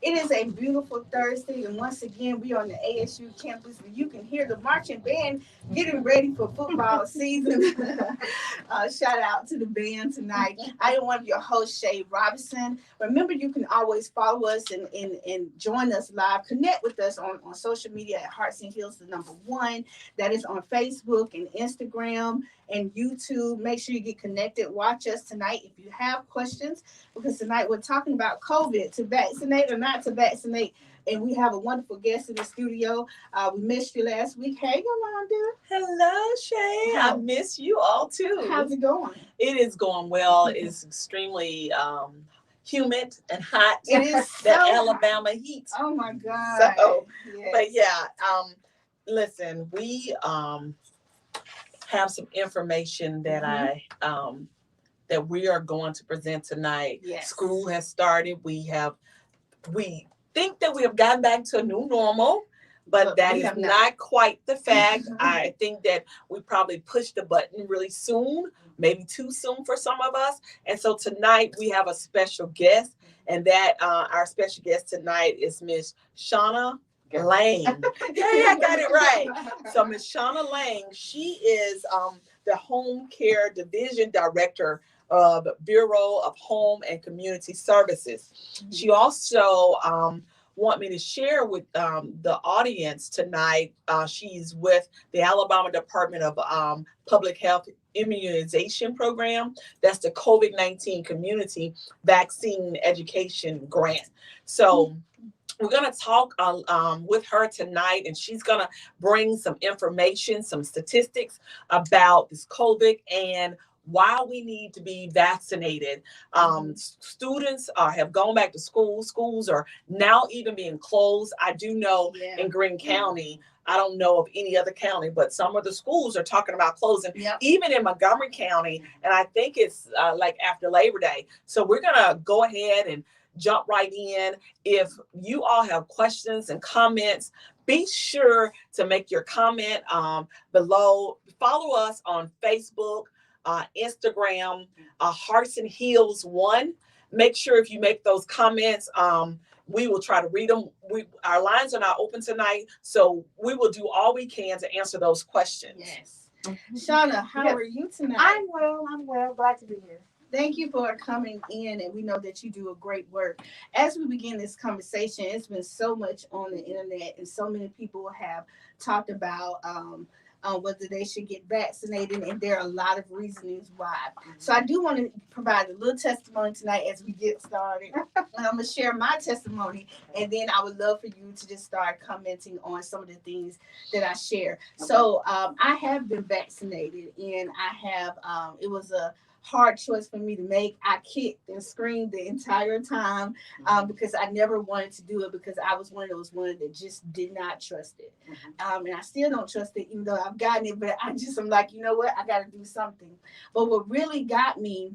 It is a beautiful Thursday, and once again, we are on the ASU campus where you can hear the marching band getting ready for football season. Shout out to the band tonight. I am one of your hosts, Shay Robinson. Remember, you can always follow us and join us live. Connect with us on social media at Hearts and Hills, the number one. That is on Facebook and Instagram and YouTube. Make sure you get connected. Watch us tonight if you have questions, because tonight we're talking about COVID, to vaccinate or not to vaccinate. And we have a wonderful guest in the studio. We missed you last week. Hey, Yolanda. Hello, Shay. I miss you all too. How's it going? It is going well. It's extremely humid and hot. It is that so Alabama hot. Heat. Oh my God. So, yes. But yeah, listen, we have some information that that we are going to present tonight. Yes. School has started. We think that we have gotten back to a new normal, but that is not quite the fact. I think that we probably pushed the button really soon, maybe too soon for some of us. And so tonight we have a special guest, and that our special guest tonight is Miss Shauna Lang. Yeah, I got it right. So Miss Shauna Lang, she is the Home Care Division Director of Bureau of Home and Community Services. Mm-hmm. She also want me to share with the audience tonight. She's with the Alabama Department of Public Health Immunization Program. That's the COVID-19 Community Vaccine Education Grant. So we're going to talk with her tonight, and she's going to bring some information, some statistics about this COVID and why we need to be vaccinated. Students have gone back to school. Schools are now even being closed. I do know in Greene County, I don't know of any other county, but some of the schools are talking about closing, even in Montgomery County. And I think it's like after Labor Day. So we're going to go ahead and jump right in. If you all have questions and comments, be sure to make your comment below. Follow us on Facebook, Instagram, Hearts and Heels 1. Make sure if you make those comments, we will try to read them. Our lines are not open tonight, so we will do all we can to answer those questions. Yes. Shauna, how are you tonight? I'm well. Glad to be here. Thank you for coming in, and we know that you do a great work. As we begin this conversation, it's been so much on the internet, and so many people have talked about whether they should get vaccinated, and there are a lot of reasons why. So I do want to provide a little testimony tonight as we get started. And I'm going to share my testimony, and then I would love for you to just start commenting on some of the things that I share. So I have been vaccinated, and I have, it was a hard choice for me to make. I kicked and screamed the entire time because I never wanted to do it, because I was one of those ones that just did not trust it. And I still don't trust it, even though I've gotten it, but I'm like, you know what? I got to do something. But what really got me,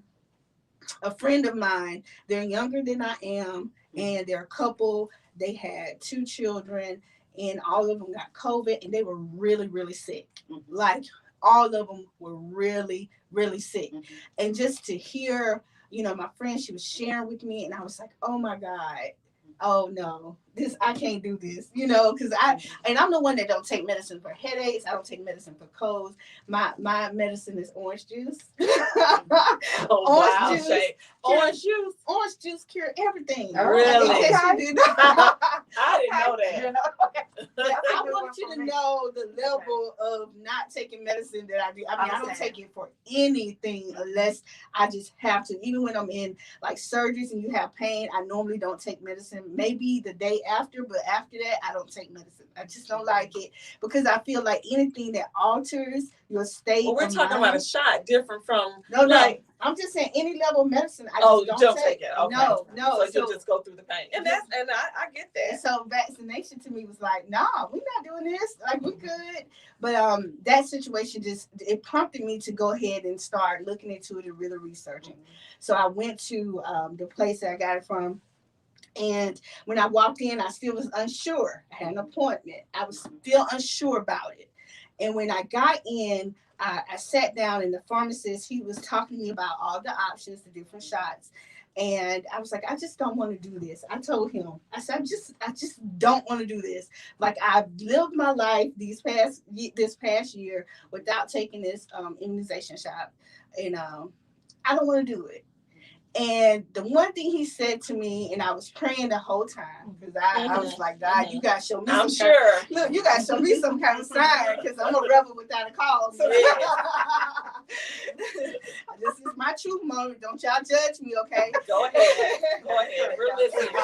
a friend of mine, they're younger than I am, and they're a couple. They had 2 children, and all of them got COVID, and they were really, really sick. Like, all of them were really, really sick. And just to hear, my friend, she was sharing with me, and I was like, oh my God, oh no, I can't do this, because I'm the one that don't take medicine for headaches. I don't take medicine for colds. My medicine is orange juice. Orange juice cure everything. Really? I didn't know that. I want you to know the level of not taking medicine that I do. I don't take it for anything unless I just have to. Even when I'm in like surgeries and you have pain, I normally don't take medicine. Maybe the day after, but after that, I don't take medicine. I just don't like it, because I feel like anything that alters your state. Well, we're talking about a shot different from. No. I'm just saying any level of medicine. I just don't take it. Okay. No. So you'll just go through the pain, and I get that. And so vaccination to me was like, no, we're not doing this. Like, we could, but that situation it prompted me to go ahead and start looking into it and really researching. So I went to the place that I got it from. And when I walked in, I still was unsure. I had an appointment. I was still unsure about it. And when I got in, I sat down, and the pharmacist, he was talking to me about all the options, the different shots. And I was like, I just don't want to do this. I told him, I said, I just don't want to do this. Like, I've lived my life this past year without taking this immunization shot, and I don't want to do it. And the one thing he said to me, and I was praying the whole time because I was like, God, you gotta show me. I'm sure. Look, you gotta show me some kind of sign because I'm a rebel without a cause. So Yes. this is my truth moment. Don't y'all judge me, okay? Go ahead. Go ahead. We're listening.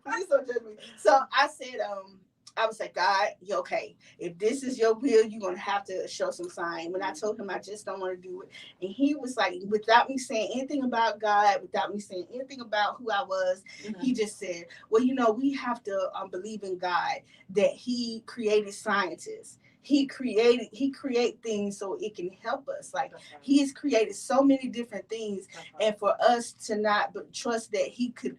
Please don't judge me. So I said, I was like, God, you okay? If this is your will, you're gonna have to show some sign. When I told him I just don't want to do it, and he was like, without me saying anything about God, without me saying anything about who I was, he just said, well, we have to believe in God, that He created scientists. He create things so it can help us. Like, He has created so many different things, and for us to not but trust that He could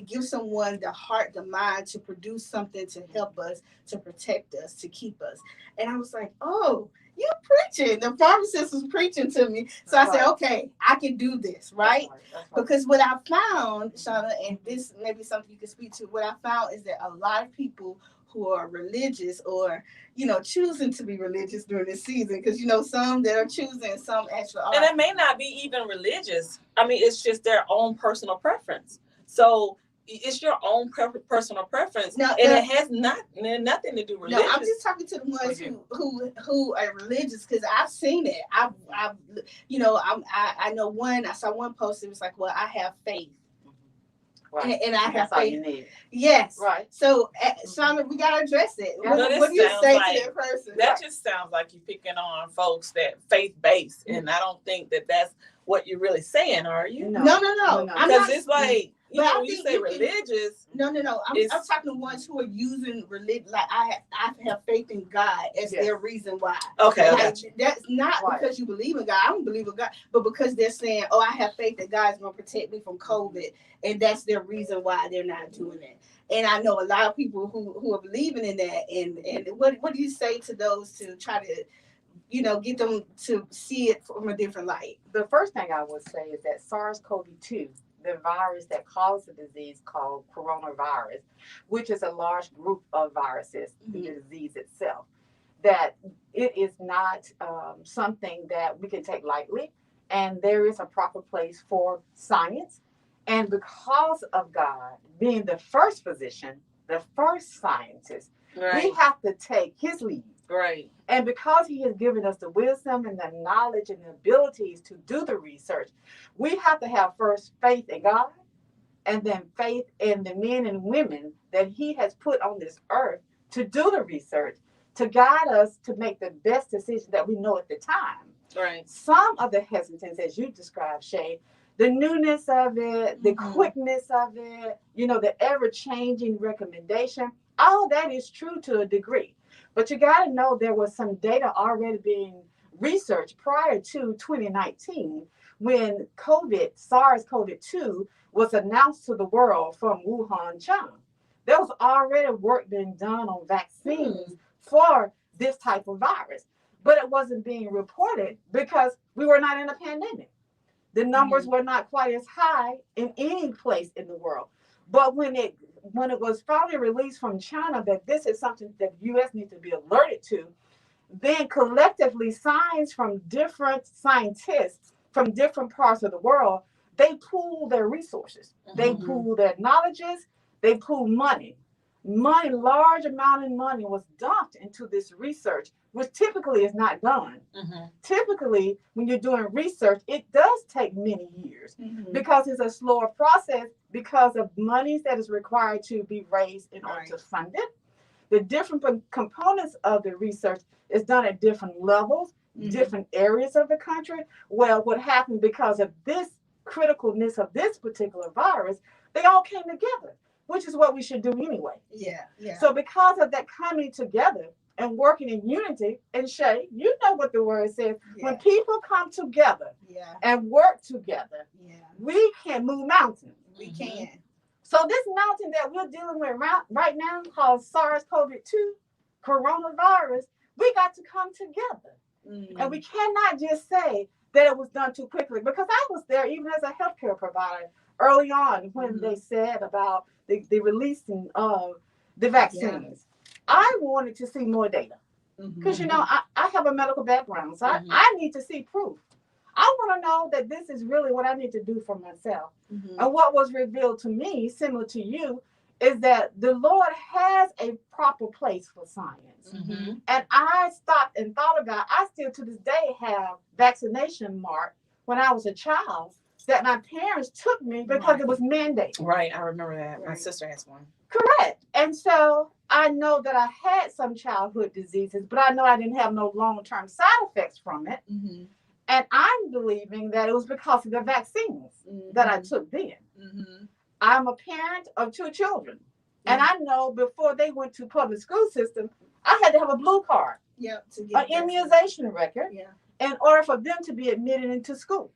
give someone the heart, the mind to produce something to help us, to protect us, to keep us. And I was like, oh, you preaching. The pharmacist was preaching to me. So I said, okay, I can do this, right? Because what I found, Shauna, and this may be something you can speak to, what I found is that a lot of people who are religious or, choosing to be religious during this season, because, some that are choosing, some actually are. And it may not be even religious. I mean, it's just their own personal preference. So it's your own personal preference, and it has nothing to do with religion. No, I'm just talking to the ones who are religious, because I've seen it. I know one. I saw one post. It was like, well, I have faith. Right. And I have faith. You need. Yes. Right. So, Shauna, we gotta address it. What do you say to that person? That just sounds like you're picking on folks that faith based, and I don't think that that's what you're really saying, are you? No. Because it's like, when you say religious. No. I'm talking to ones who are using religion. Like, I have faith in God as their reason why. Okay. That's not because you believe in God. I don't believe in God, but because they're saying, oh, I have faith that God's going to protect me from COVID. And that's their reason why they're not doing it. And I know a lot of people who are believing in that. And what do you say to those to try to, get them to see it from a different light? The first thing I would say is that SARS-CoV-2, the virus that caused the disease called coronavirus, which is a large group of viruses, the disease itself, that it is not something that we can take lightly. And there is a proper place for science. And because of God being the first physician, the first scientist, we have to take His lead. Right. And because He has given us the wisdom and the knowledge and the abilities to do the research, we have to have first faith in God, and then faith in the men and women that He has put on this earth to do the research, to guide us to make the best decision that we know at the time. Right. Some of the hesitance, as you described, Shay, the newness of it, the quickness of it, the ever-changing recommendation, all that is true to a degree. But you got to know there was some data already being researched prior to 2019 when SARS-CoV-2 was announced to the world from Wuhan, China. There was already work being done on vaccines for this type of virus, but it wasn't being reported because we were not in a pandemic. The numbers were not quite as high in any place in the world. But when it was finally released from China that this is something that the U.S. needs to be alerted to, then collectively science from different scientists from different parts of the world, they pool their resources. They pool their knowledges. They pool money. Large amount of money was dumped into this research, which typically is not done. Typically, when you're doing research, it does take many years because it's a slower process because of monies that is required to be raised in order to fund it. The different components of the research is done at different levels, different areas of the country. Well, what happened because of this criticalness of this particular virus, they all came together, which is what we should do anyway. Yeah. So because of that coming together and working in unity, and Shay, you know what the word says. When people come together and work together, we can move mountains. We can. So this mountain that we're dealing with right now called SARS-CoV-2, coronavirus, we got to come together. And we cannot just say that it was done too quickly, because I was there even as a healthcare provider early on when they said about the releasing of the vaccines. I wanted to see more data because, I have a medical background, so I need to see proof. I want to know that this is really what I need to do for myself. And what was revealed to me, similar to you, is that the Lord has a proper place for science. And I stopped and thought about, I still to this day have vaccination mark when I was a child that my parents took me because it was mandated. Right, I remember that. My sister has one. Correct. And so I know that I had some childhood diseases, but I know I didn't have no long-term side effects from it. And I'm believing that it was because of the vaccines that I took then. I'm a parent of 2 children. And I know before they went to public school system, I had to have a blue card, to get an immunization record, in order for them to be admitted into school.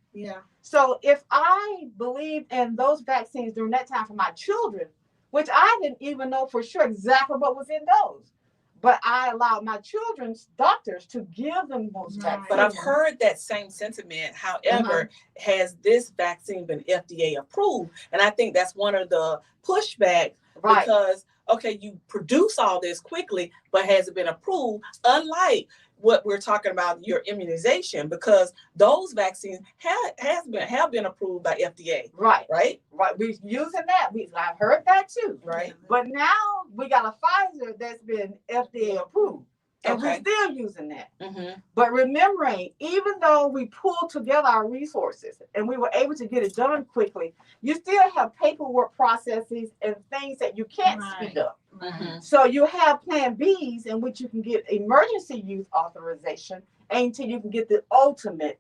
So if I believed in those vaccines during that time for my children, which I didn't even know for sure exactly what was in those, but I allowed my children's doctors to give them those vaccines. But I've heard that same sentiment. However, has this vaccine been FDA approved? And I think that's one of the pushbacks because, okay, you produce all this quickly, but has it been approved? Unlike what we're talking about, your immunization, because those vaccines have been approved by FDA. Right. We're using that. I've heard that too. Right. But now we got a Pfizer that's been FDA approved. And we're still using that. But remembering, even though we pulled together our resources and we were able to get it done quickly, you still have paperwork processes and things that you can't speed up. So you have plan Bs in which you can get emergency use authorization until you can get the ultimate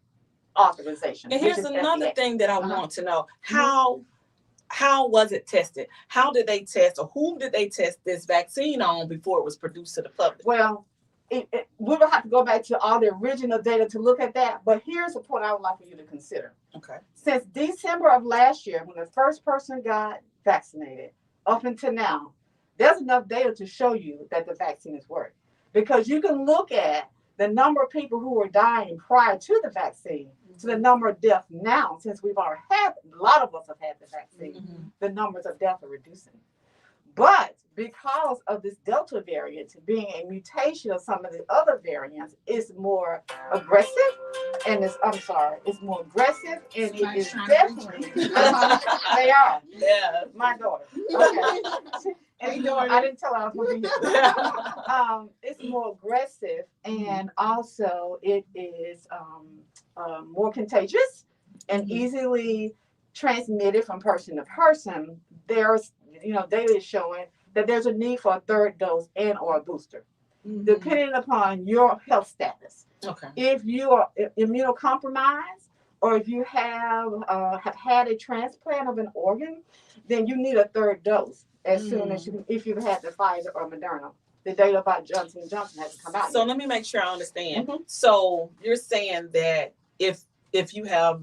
authorization. And here's another thing that I want to know. How was it tested? How did they test, or whom did they test this vaccine on before it was produced to the public? Well, we will have to go back to all the original data to look at that. But here's a point I would like for you to consider. Okay. Since December of last year, when the first person got vaccinated, up until now, there's enough data to show you that the vaccine has worked. Because you can look at the number of people who were dying prior to the vaccine to the number of deaths now, since we've already had, a lot of us have had the vaccine, the numbers of deaths are reducing. But because of this Delta variant being a mutation of some of the other variants, it's more aggressive and it's more aggressive and it is definitely they are. Yeah. My daughter. Okay. I didn't tell her I was going to be here. It's more aggressive and also it is more contagious and easily transmitted from person to person. There's data is showing that there's a need for a third dose and or a booster, depending upon your health status. Okay. If you are immunocompromised or if you have had a transplant of an organ, then you need a third dose as soon as if you've had the Pfizer or Moderna. The data about Johnson & Johnson hasn't come out So yet. let me make sure I understand. So you're saying that if you have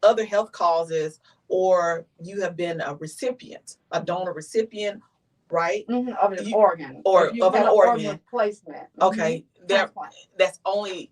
other health causes or you have been a recipient, a donor recipient, right? Of an organ. Or of an organ replacement. Okay. That's only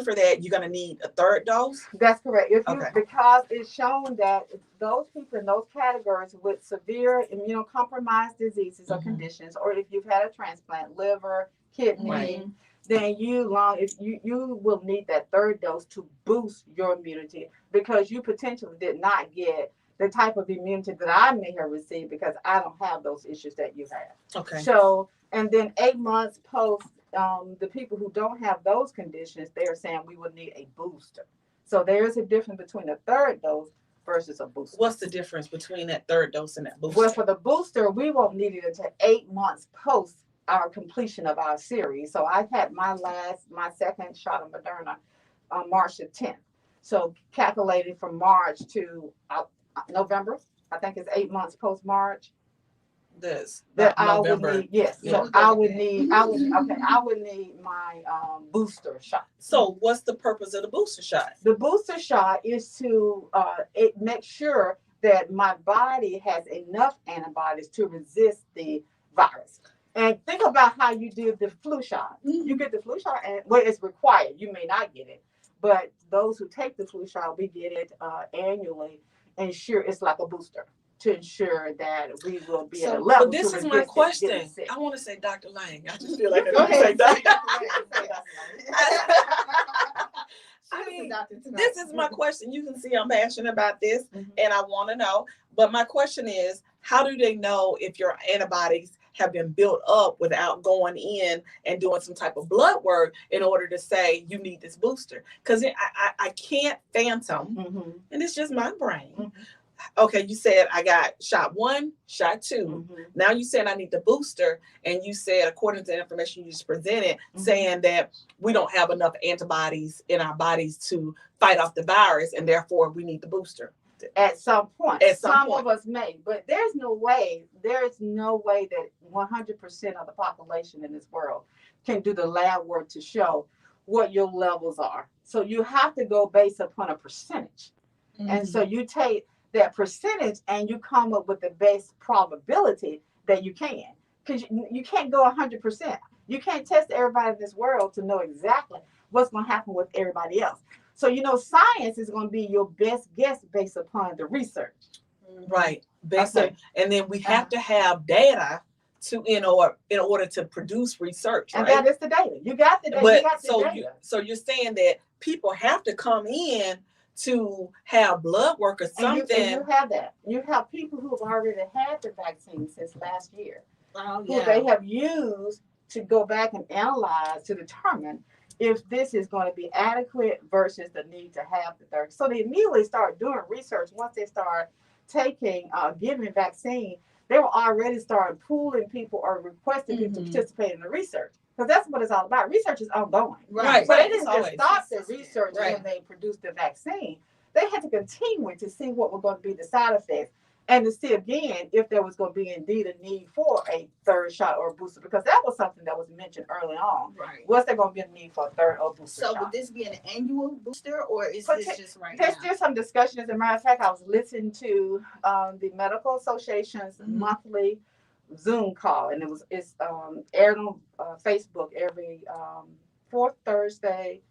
for that. You're gonna need a third dose? That's correct. Because it's shown that those people in those categories with severe immunocompromised diseases or conditions, or if you've had a transplant, liver, kidney, then you will need that third dose to boost your immunity because you potentially did not get the type of immunity that I may have received because I don't have those issues that you have. Okay. So, and then 8 months post, the people who don't have those conditions, they are saying we would need a booster. So there is a difference between a third dose versus a booster. What's the difference between that third dose and that booster? Well, for the booster, we won't need it until 8 months post our completion of our series. So I had my second shot of Moderna on March the 10th. So calculating from March to November, I think it's 8 months post March. I would need my booster shot. So what's the purpose of the booster shot? The booster shot is to make sure that my body has enough antibodies to resist the virus. And think about how you did the flu shot. You get the flu shot, and it's required. You may not get it, But those who take the flu shot, we get it annually. Ensure it's like a booster to ensure that we will be at a level. But this to is my resist question. getting sick. I want to say Dr. Lang. I just feel like Go I say ahead. Dr. I I mean, mean, this is my question. You can see I'm passionate about this, Mhm. and I want to know. But my question is, how do they know if your antibodies have been built up without going in and doing some type of blood work in order to say you need this booster? Because I can't phantom, Mm-hmm. and it's just my brain. Mhm. Okay, you said I got shot 1, shot 2. Mm-hmm. Now you said I need the booster, and you said, according to the information you just presented, saying that we don't have enough antibodies in our bodies to fight off the virus, and therefore we need the booster. At some point, At some some point. of us may, but there's no way that 100% of the population in this world can do the lab work to show what your levels are. So you have to go based upon a percentage. And so you take that percentage and you come up with the best probability that you can. Because you can't go 100%. You can't test everybody in this world to know exactly what's going to happen with everybody else. So, science is going to be your best guess based upon the research. Right. Okay. And then we have to have data in order to produce research, And right? that is the data. You got the data. But you got the data. so you're saying that people have to come in to have blood work or something. And you have that. You have people who have already had the vaccine since last year, who yeah. they have used to go back and analyze to determine if this is going to be adequate versus the need to have the third. So they immediately start doing research once they start giving vaccine. They were already started pooling people or requesting people to participate in the research. Because that's what it's all about. Research is ongoing. Right. So they It's didn't just always stop the consistent. research Right. when they produced the vaccine. They had to continue to see what were going to be the side effects and to see again if there was going to be indeed a need for a third shot or booster, because that was something that was mentioned early on. Right. Was there going to be a need for a third or booster So shot? would this be an annual booster, or is But this just right There's now? still some discussion. As a matter of fact, I was listening to the Medical Association's monthly Zoom call, and it's aired on Facebook every fourth Thursday.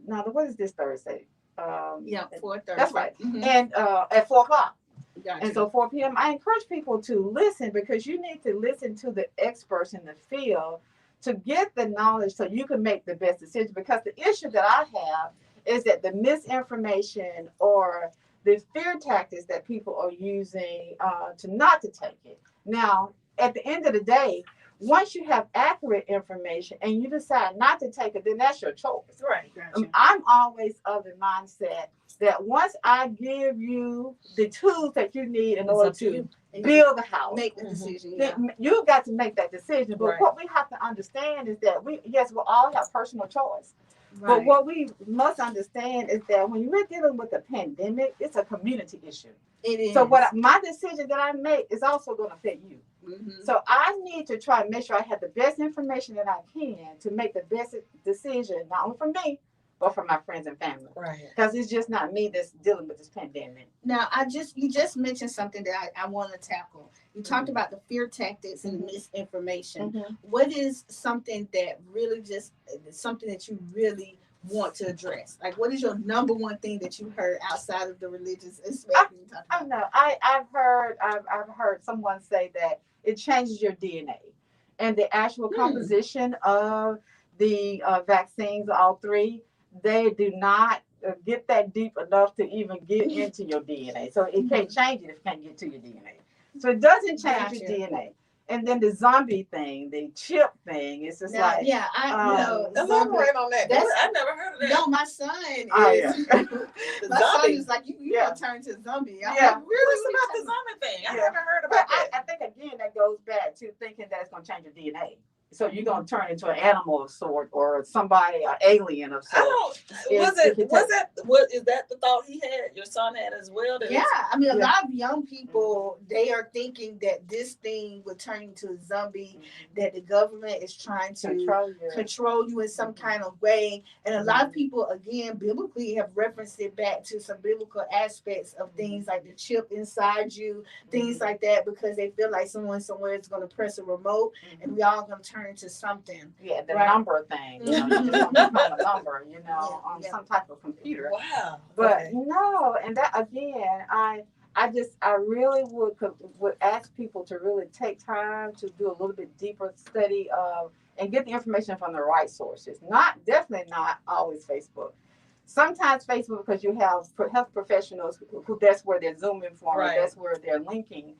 Now, what is this Thursday? Yeah, 4:30. That's right. Mhm. And at 4 o'clock. Gotcha. And so 4 p.m., I encourage people to listen, because you need to listen to the experts in the field to get the knowledge so you can make the best decision. Because the issue that I have is that the misinformation or the fear tactics that people are using to not to take it. Now, at the end of the day, once you have accurate information and you decide not to take it, then that's your choice. Right. Gotcha. I'm always of the mindset that once I give you the tools that you need in order to build the house, Make the decision. then you've got to make that decision. But Right. what we have to understand is that we'll all have personal choice. Right. But what we must understand is that when we're dealing with a pandemic, it's a community issue. It is. So my decision that I make is also going to affect you. So I need to try to make sure I have the best information that I can to make the best decision, not only for me, but for my friends and family. Right. Because it's just not me that's dealing with this pandemic. Now, you just mentioned something that I want to tackle. You talked about the fear tactics and the misinformation. What is something that something that you really want to address? Like, what is your number one thing that you heard outside of the religious aspect? I don't know. I've heard someone say that it changes your DNA, and the actual composition of the vaccines, all three, they do not get that deep enough to even get into your DNA. So it can't change it if it can't get to your DNA. So it doesn't change your DNA. And then the zombie thing, the chip thing, it's just Now, yeah, elaborate on that. I've never heard of that. No, my son is. My son is like, you gonna turn to a zombie. I'm like, really? What's about the zombie thing? I never heard about that. I think again that goes back to thinking that it's gonna change your DNA. So you're gonna turn into an animal of sort or somebody, an alien of sort. Is that the thought he had? Your son had as well? Yeah, I mean, a lot of young people, they are thinking that this thing would turn into a zombie, that the government is trying to control you in some kind of way. And a lot of people, again, biblically have referenced it back to some biblical aspects of things like the chip inside you, things like that, because they feel like someone somewhere is going to press a remote and we all going to turn into something. Yeah, the Right. number thing. You know, you just want to find a number, you know, Yeah, on yeah. some type of computer. Wow. But Okay. no, and that again, I really would ask people to really take time to do a little bit deeper study of and get the information from the right sources. Definitely not always Facebook. Sometimes Facebook, because you have health professionals who that's where they're zooming from, Right. or that's where they're linking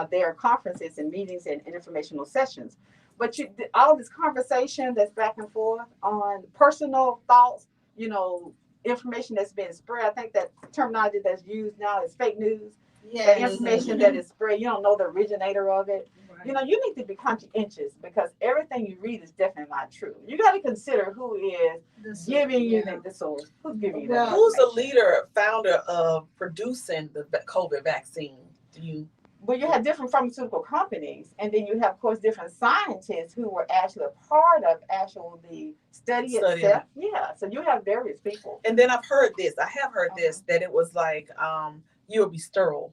their conferences and meetings and informational sessions. But all this conversation that's back and forth on personal thoughts, you know, information that's been spread. I think that terminology that's used now is fake news. Yeah. The information that is spread, you don't know the originator of it. Right. You know, you need to be conscientious because everything you read is definitely not true. You got to consider who is giving you the source. Who's giving you that? Who's the leader, founder of producing the COVID vaccine? Do you? Well, you have different pharmaceutical companies, and then you have, of course, different scientists who were actually a part of the study itself. Yeah, so you have various people. And then I've heard this. I have heard this that it was like you would be sterile.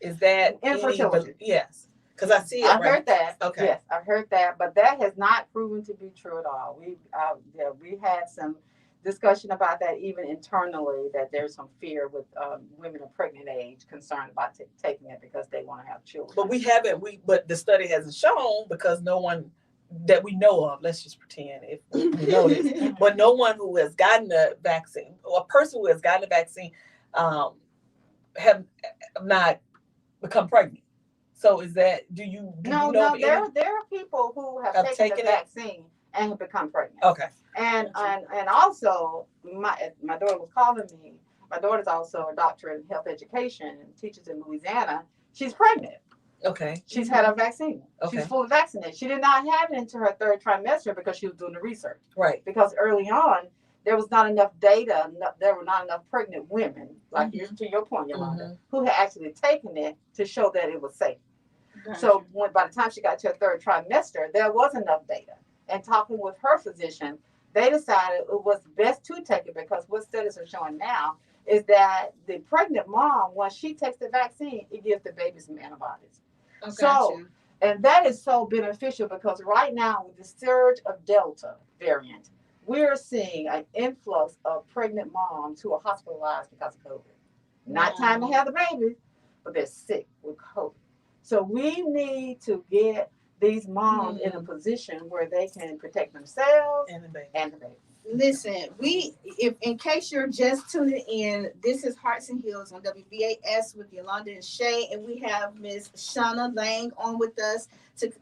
Is that infertility? Yes, because I see it. I've heard that. Okay. Yes, I've heard that, but that has not proven to be true at all. We had some discussion about that even internally, that there's some fear with women of pregnant age concerned about taking it because they want to have children. But but the study hasn't shown, because no one that we know of, let's just pretend if we know this, but no one who has gotten the vaccine, or a person who has gotten the vaccine, have not become pregnant. So is that, do you know there are people who have taken the vaccine and have become pregnant. Okay. And also my daughter was calling me. My daughter's also a doctor in health education and teaches in Louisiana. She's pregnant. Okay. She's had a vaccine. Okay. She's fully vaccinated. She did not have it into her third trimester because she was doing the research. Right. Because early on, there was not enough data. There were not enough pregnant women, like to your point, Yolanda, who had actually taken it to show that it was safe. Gotcha. So by the time she got to her third trimester, there was enough data. And talking with her physician, they decided it was best to take it because what studies are showing now is that the pregnant mom, once she takes the vaccine, it gives the baby some antibodies. Okay. So, and that is so beneficial because right now with the surge of Delta variant, we're seeing an influx of pregnant moms who are hospitalized because of COVID. Not time to have the baby, but they're sick with COVID. So we need to get these moms in a position where they can protect themselves and the baby. Listen, if in case you're just tuning in, this is Hearts and Heels on WBAS with Yolanda and Shay, and we have Miss Shauna Lang on with us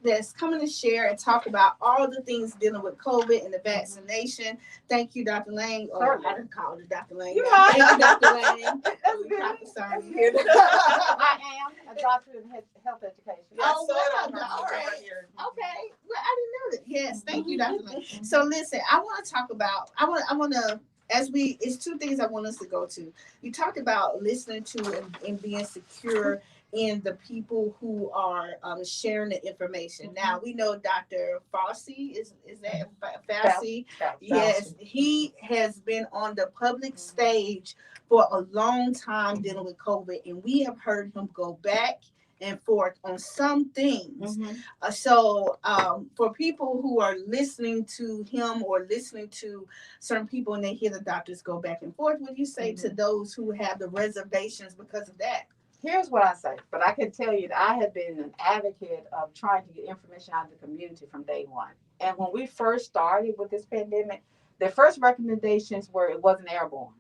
that's coming to share and talk about all the things dealing with COVID and the vaccination. Thank you, Dr. Lang. Oh, I didn't call her Dr. Lang. Thank you, Dr. Lang. That's good. I am a doctor in health education. Oh, well, all right. Okay. Well, I didn't know that. Yes, thank you, Dr. Lang. So listen, I want to talk about, I want to, it's two things I want us to go to. You talked about listening to and being secure in the people who are sharing the information. Now, we know Dr. Fauci, is that Fauci? Yes, he has been on the public stage for a long time dealing with COVID, and we have heard him go back and forth on some things. So for people who are listening to him or listening to certain people and they hear the doctors go back and forth, what do you say to those who have the reservations because of that? Here's what I say, but I can tell you that I have been an advocate of trying to get information out of the community from day one. And when we first started with this pandemic, the first recommendations were it wasn't airborne.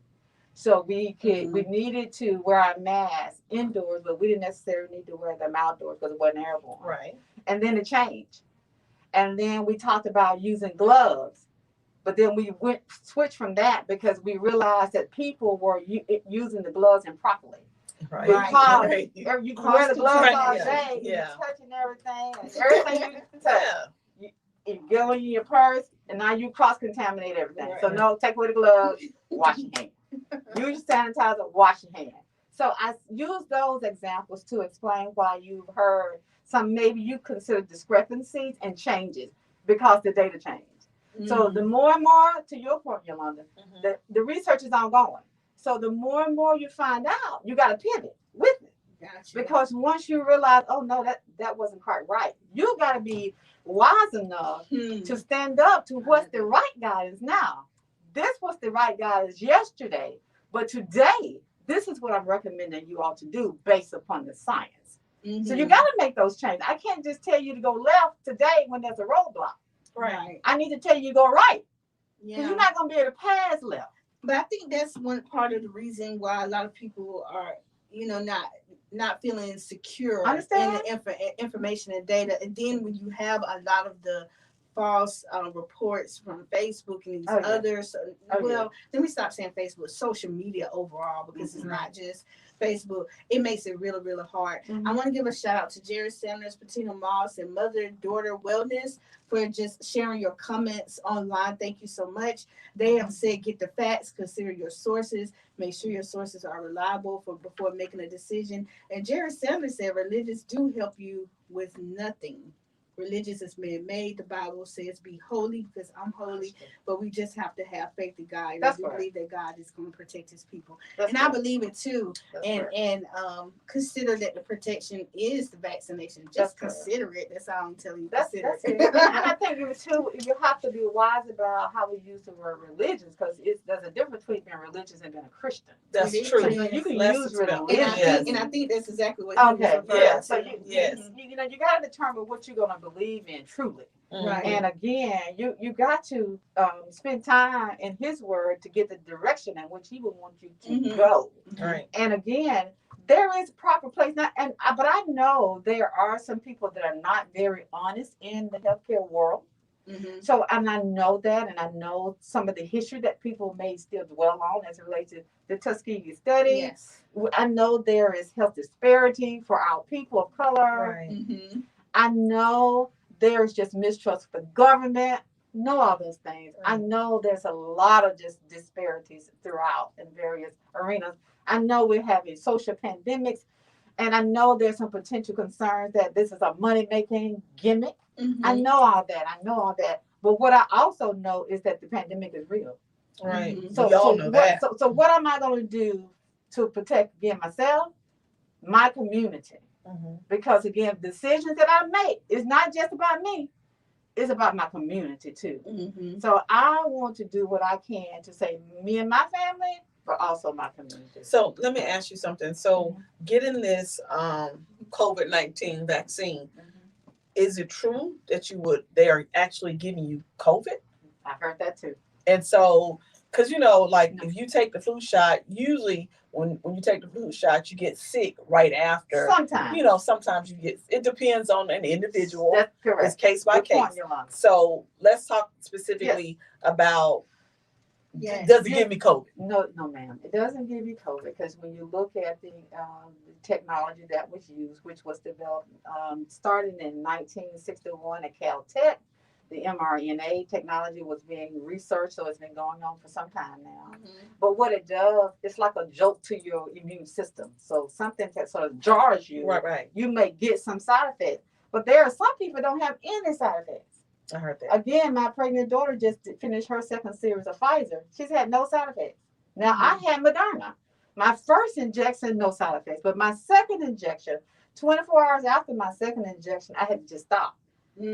So we needed to wear our masks indoors, but we didn't necessarily need to wear them outdoors because it wasn't airborne. Right. And then it changed. And then we talked about using gloves. But then we switched from that because we realized that people were using the gloves improperly. Right. You wear the gloves all day, you're touching everything, and everything you touch. You go in your purse, and now you cross-contaminate everything. Right. So no, take away the gloves, wash your hands. Use sanitizer, wash your hands. So I use those examples to explain why you've heard some maybe you consider discrepancies and changes because the data changed. So the more and more, to your point, Yolanda, the research is ongoing. So the more and more you find out, you got to pivot with it. Gotcha. Because once you realize, oh no, that wasn't quite right, you got to be wise enough to stand up to what's the right guidance now. This was the right guidance yesterday, but today, this is what I'm recommending you all to do based upon the science. So you got to make those changes. I can't just tell you to go left today when there's a roadblock. Right. I need to tell you to go right. Because Yeah. you're not going to be able to pass left. But I think that's one part of the reason why a lot of people are, not feeling secure in Understand? the information and data. And then when you have a lot of the false reports from Facebook and these others, let me stop saying Facebook, social media overall, because it's not just Facebook. It makes it really, really hard. I want to give a shout out to Jerry Sanders, Patina Moss, and Mother Daughter Wellness for just sharing your comments online. Thank you so much. They have said, get the facts, consider your sources, make sure your sources are reliable before making a decision. And Jerry Sanders said, religious do help you with nothing. Religious is man-made. The Bible says, be holy because I'm holy. But we just have to have faith in God. And we believe that God is going to protect his people. I believe it too. And consider that the protection is the vaccination. Just consider it. That's all I'm telling you. That's it. And I think you have to be wise about how we use the word religious, because there's a difference between being religious and being a Christian. That's true. So you can use religion. And I think that's exactly what So you got to determine what you're going to believe in truly. Right. And again, you got to spend time in his word to get the direction in which he would want you to go. Right. And again, there is a proper place now, but I know there are some people that are not very honest in the healthcare world. So, and I know that, and I know some of the history that people may still dwell on as it relates to the Tuskegee study. Yes. I know there is health disparity for our people of color. Right. I know there's just mistrust for the government. Know all those things. I know there's a lot of just disparities throughout in various arenas. I know we're having social pandemics, and I know there's some potential concerns that this is a money-making gimmick. I know all that. But what I also know is that the pandemic is real. Right. So we all know that. So what am I going to do to protect, again, myself, my community? Because, again, decisions that I make is not just about me. It's about my community, too. So I want to do what I can to save me and my family, but also my community. So let me ask you something. So getting this COVID-19 vaccine, is it true that they are actually giving you COVID? I heard that too. And so, because if you take the flu shot, usually when you take the flu shot, you get sick right after. Sometimes. Sometimes you get, it depends on an individual. That's correct. It's case by case. So let's talk specifically about, does it give me COVID? No, ma'am. It doesn't give you COVID, because when you look at the technology that was used, which was developed starting in 1961 at Caltech, the mRNA technology was being researched, so it's been going on for some time now. But what it does, it's like a jolt to your immune system. So something that sort of jars you, right. You may get some side effects. But there are some people don't have any side effects. I heard that. Again, my pregnant daughter just finished her second series of Pfizer. She's had no side effects. Now, I had Moderna. My first injection, no side effects. But my second injection, 24 hours after my second injection, I had to just stop.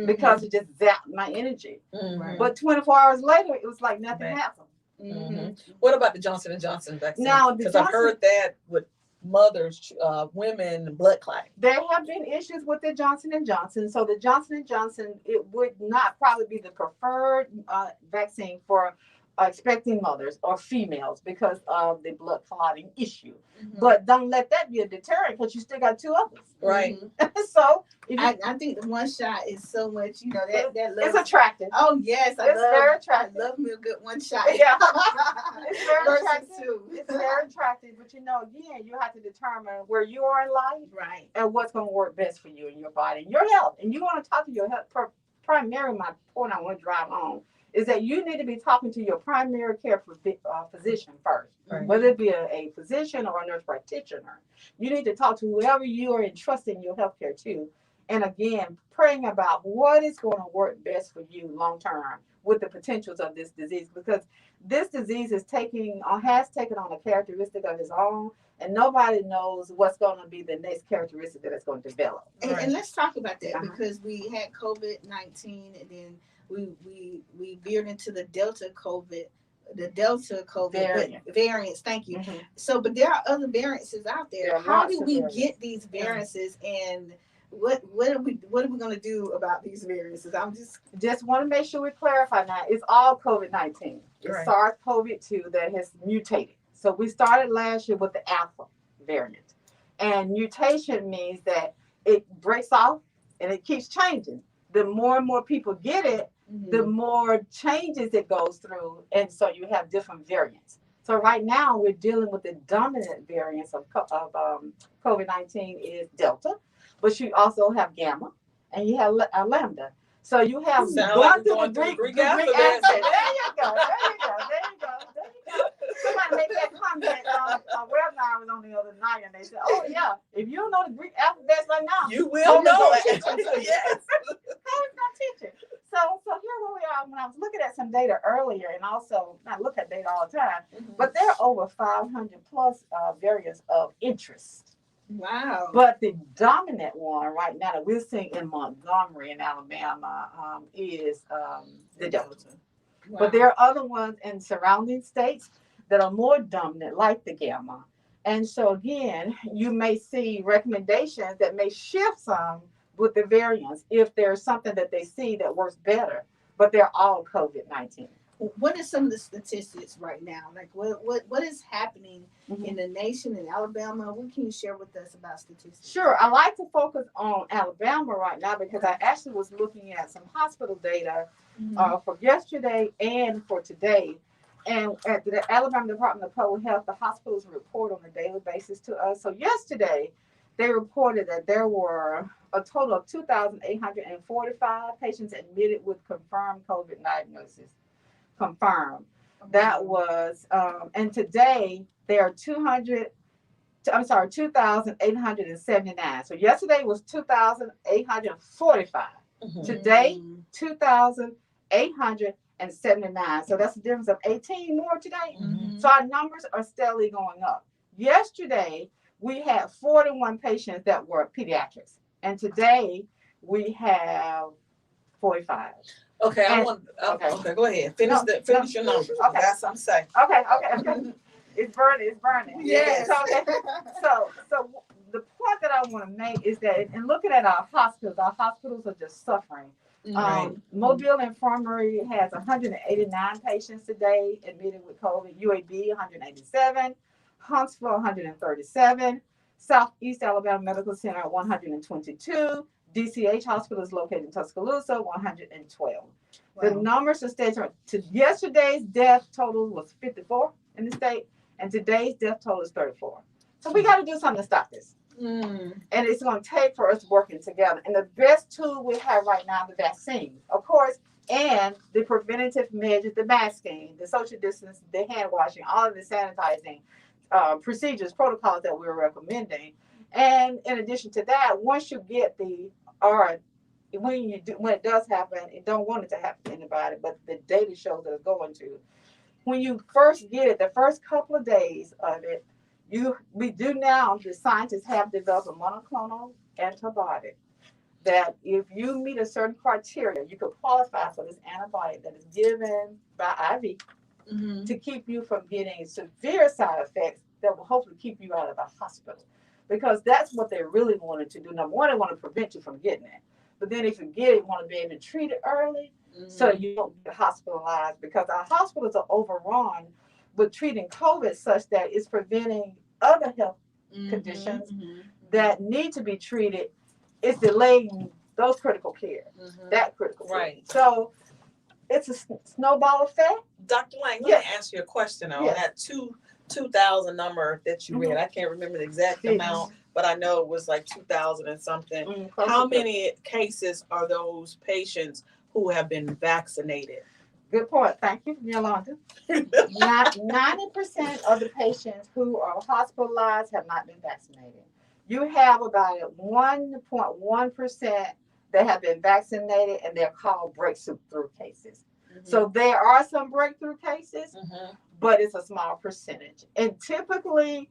Because it just zapped my energy. But 24 hours later, it was like nothing happened. What about the Johnson & Johnson vaccine? Now, because I've heard that with mothers, women, blood clotting. There have been issues with the Johnson & Johnson. So the Johnson & Johnson, it would not probably be the preferred vaccine for expecting mothers or females because of the blood clotting issue. But don't let that be a deterrent, because you still got two others. Right. So I think the one shot is so much, that it's attractive. Oh yes, very attractive. I love me a good one shot. Yeah, it's very attractive. It's very attractive, but again, you have to determine where you are in life, right, and what's going to work best for you and your body and your health. And you want to talk to your health. Primarily, my point I want to drive home is that you need to be talking to your primary care physician first, whether it be a physician or a nurse practitioner. You need to talk to whoever you are entrusting your health care to And again, praying about what is going to work best for you long term with the potentials of this disease, because this disease is taking or has taken on a characteristic of its own, and nobody knows what's going to be the next characteristic that it's going to develop. And let's talk about that because we had COVID-19, and then we veered into the Delta COVID variants. Thank you. Mm-hmm. So, but there are other variants out there. How do we get these variants, and what are we going to do about these variants? I'm just want to make sure we clarify now. It's all COVID-19. It's SARS-CoV-2 that has mutated. So we started last year with the Alpha variant, and mutation means that it breaks off and it keeps changing. The more and more people get it, the more changes it goes through, and so you have different variants. So right now we're dealing with the dominant variants of COVID-19 is Delta, but you also have Gamma and you have Lambda. So you have going through the Greek alphabet. There you go. Somebody made that comment on webinar I was on the other night, and they said, "Oh yeah, if you don't know the Greek alphabet right now, you will know it." Yes. How is not teaching? So here where we are. When I was looking at some data earlier, and also I look at data all the time, but there are over 500 plus variants of interest. Wow. But the dominant one right now that we're seeing in Montgomery in Alabama is the Delta. Wow. But there are other ones in surrounding states that are more dominant, like the Gamma. And so again, you may see recommendations that may shift some with the variants if there's something that they see that works better, but they're all COVID-19. What are some of the statistics right now? Like what is happening in the nation, in Alabama? What can you share with us about statistics? Sure. I like to focus on Alabama right now because I actually was looking at some hospital data for yesterday and for today. And at the Alabama Department of Public Health, the hospitals report on a daily basis to us. So yesterday, they reported that there were a total of 2,845 patients admitted with confirmed COVID diagnosis. Confirmed. That was, and today there are 2,879. So yesterday was 2,845. Today, 2,879. So that's a difference of 18 more today. So our numbers are steadily going up. Yesterday, we had 41 patients that were pediatrics. And today, we have 45. Okay, okay, go ahead. Finish your numbers. Okay. That's something to say. Okay. It's burning. Yes. Okay. So the point that I want to make is that in looking at our hospitals are just suffering. Right. Mobile Infirmary has 189 patients today admitted with COVID. UAB 187, Huntsville 137, Southeast Alabama Medical Center 122. DCH Hospital is located in Tuscaloosa, 112. Wow. The numbers of states are yesterday's death total was 54 in the state, and today's death total is 34. So we got to do something to stop this. And it's going to take for us working together. And the best tool we have right now, the vaccine, of course, and the preventative measures, the masking, the social distance, the hand washing, all of the sanitizing procedures, protocols that we're recommending. And in addition to that, once you get when it does happen, you don't want it to happen to anybody, but the data shows that it's going to. When you first get it, the first couple of days of it, the scientists have developed a monoclonal antibody that if you meet a certain criteria, you could qualify for this antibody that is given by IV to keep you from getting severe side effects that will hopefully keep you out of the hospital. Because that's what they really wanted to do. Number one, they want to prevent you from getting it. But then if you get it, you want to be able to treat it early so you don't get hospitalized. Because our hospitals are overrun with treating COVID such that it's preventing other health conditions that need to be treated. It's delaying those critical care, that critical care. Right. So it's a snowball effect. Dr. Lang, let me ask you a question on that 2,000 number that you read. I can't remember the exact amount, but I know it was like 2,000 and something. How many cases are those patients who have been vaccinated? Good point. Thank you, Yolanda. 90% of the patients who are hospitalized have not been vaccinated. you have about 1.1% that have been vaccinated, and they're called breakthrough cases. So there are some breakthrough cases, but it's a small percentage. And typically,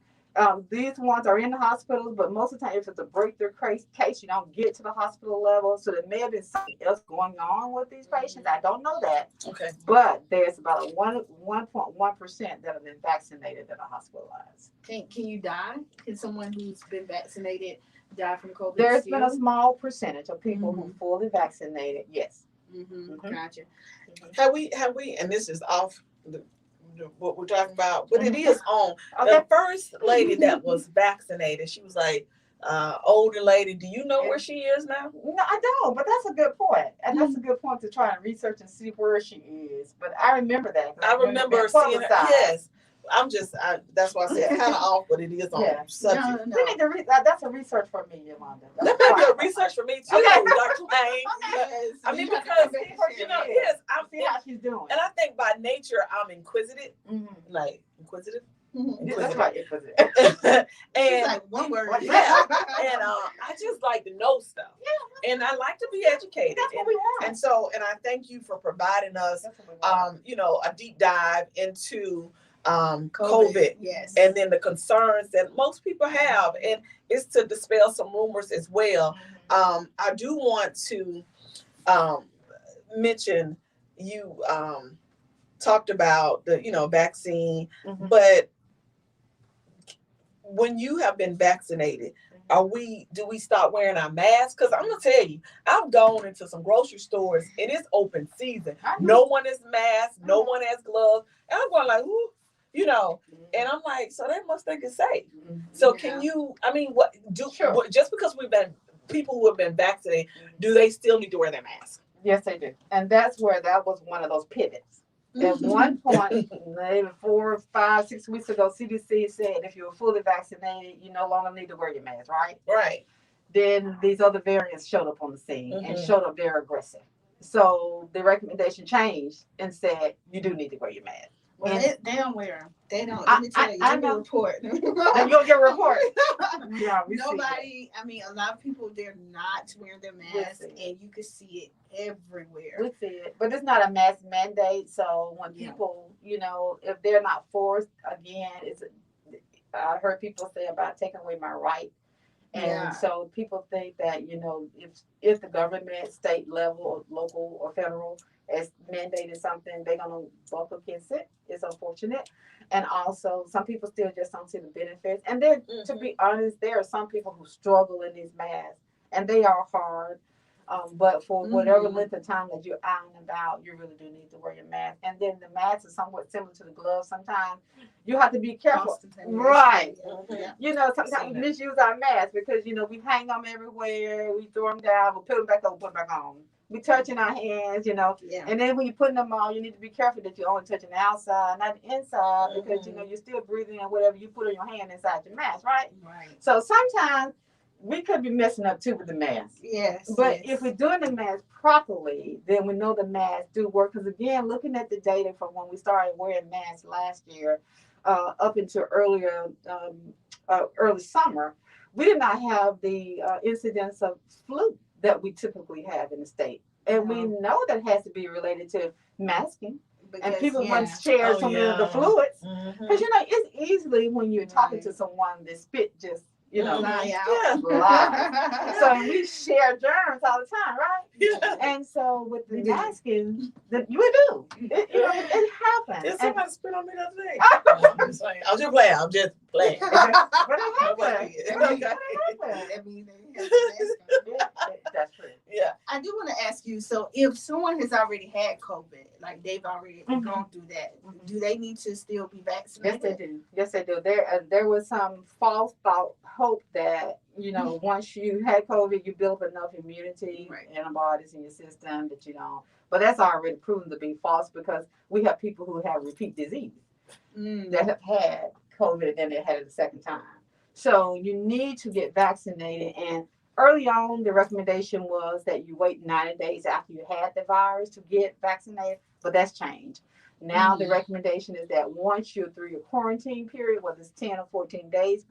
these ones are in the hospitals, but most of the time, if it's a breakthrough case, you don't get to the hospital level. So there may have been something else going on with these patients. I don't know that. Okay. But there's about a 1.1% that have been vaccinated that are hospitalized. Can you die? Can someone who's been vaccinated die from COVID? There's been a small percentage of people who fully vaccinated. Yes. Gotcha. Have we, and this is off what we're talking about, but it is on. The first lady that was vaccinated, she was like, older lady. Do you know where she is now? No, I don't, but that's a good point. And that's a good point to try and research and see where she is. But I remember that. I remember seeing her. Yes. That's why I said kind of off, but it is on subject. No. We need to that's a research for me, Yolanda. That may be a research for me too, Dr. Lane. Yes. I mean, because yes, I'm see how she's doing. And I think by nature I'm inquisitive, like inquisitive. That's right, inquisitive. And like one word. Yeah. And I just like to know stuff. Yeah. And I like to be educated. That's what we want. And so, and I thank you for providing us, a deep dive into COVID, yes, and then the concerns that most people have, and it's to dispel some rumors as well. I do want to mention you talked about the vaccine, but when you have been vaccinated, do we stop wearing our masks? Because I'm gonna tell you, I've gone into some grocery stores. It is open season. No one is masked. No one has gloves, and I'm going like, ooh. And I'm like, so they must think it's safe. So can you, just because people who have been vaccinated, do they still need to wear their mask? Yes, they do. And that's where that was one of those pivots. At one point, maybe 4, 5, 6 weeks ago, CDC said if you were fully vaccinated, you no longer need to wear your mask, right? Right. Then these other variants showed up on the scene and showed up very aggressive. So the recommendation changed and said, you do need to wear your mask. Well, they don't wear them. They don't. Let me tell you, I know. Report. Then you'll get a report. Yeah, nobody. I mean, a lot of people, they're not wearing their masks, and you can see it everywhere. We see it, but it's not a mask mandate. So when people, if they're not forced, again, I heard people say about taking away my right. And so people think that, if the government, state level, or local or federal has mandated something, they're going to bump against it. It's unfortunate. And also, some people still just don't see the benefits. And then, to be honest, there are some people who struggle in these masks, and they are hard. But for whatever length of time that you're out and about, you really do need to wear your mask. And then the mask is somewhat similar to the gloves. Sometimes you have to be careful. Right. Sometimes we misuse our masks because, we hang them everywhere. We throw them down. We put them back on, put them back on. We touching our hands, and then when you're putting them on, you need to be careful that you're only touching the outside, not the inside, because, you're still breathing in whatever you put on your hand inside your mask, right? Right. So sometimes we could be messing up too with the mask. Yes. But if we're doing the mask properly, then we know the masks do work. Because again, looking at the data from when we started wearing masks last year, up into early summer, we did not have the incidence of flu that we typically have in the state. And we know that has to be related to masking. Because, and people want to share some of the fluids. Because, it's easily when you're talking to someone, the spit just, fly out. So we share germs all the time, right? Yeah. And so with the masking, you do. It happens. Did somebody spit on me the other day? I'm just saying. I'm just playing. But it happens. That means that's true. Yeah. I do want to ask you, so if someone has already had COVID, like they've already gone through that, do they need to still be vaccinated? Yes, they do. There was some false hope that, once you had COVID, you built enough immunity, antibodies in your system that you don't. But that's already proven to be false because we have people who have repeat disease that have had COVID and they had it the second time. So you need to get vaccinated. And early on, the recommendation was that you wait 90 days after you had the virus to get vaccinated, but that's changed. Now the recommendation is that once you're through your quarantine period, whether it's 10 or 14 days,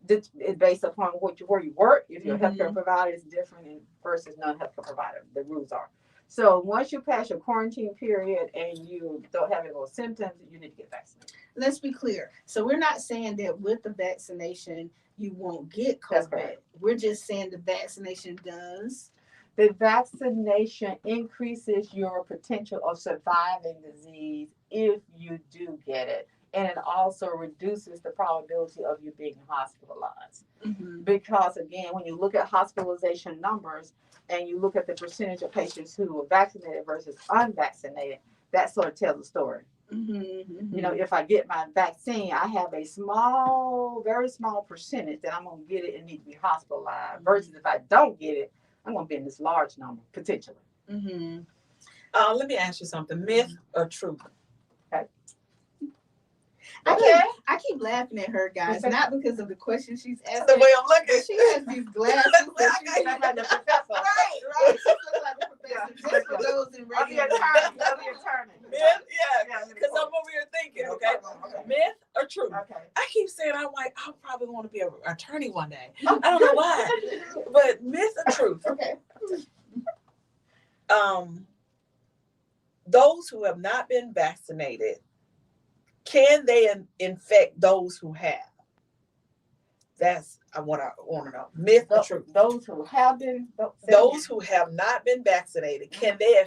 it's based upon where you work. If you're a Mhm. healthcare provider, it's different versus non-healthcare provider. The rules are. So once you pass your quarantine period and you don't have any more symptoms, you need to get vaccinated. Let's be clear. So we're not saying that with the vaccination you won't get That's COVID. correct. We're just saying the vaccination does. The vaccination increases your potential of surviving disease if you do get it. And it also reduces the probability of you being hospitalized. Mm-hmm. Because again, when you look at hospitalization numbers and you look at the percentage of patients who are vaccinated versus unvaccinated, that sort of tells the story. Mm-hmm. You know, if I get my vaccine, I have a small, very small percentage that I'm going to get it and need to be hospitalized. Versus if I don't get it, I'm going to be in this large number potentially. Mm-hmm. Let me ask you something: myth or truth? I keep laughing at her, guys, not because of the question she's asking. The way I'm looking, she has these glasses that she's like the professor. Right. She looks like the professor. Just for those in radio. Yeah, because I'm over here thinking, okay, myth or truth? Okay. I keep saying I'm like, I probably want to be an attorney one day. I don't know why, but myth or truth? Okay. Those who have not been vaccinated, can they infect those who have? That's what I want to know. Myth or truth? Those who have been, those who have not been vaccinated, can they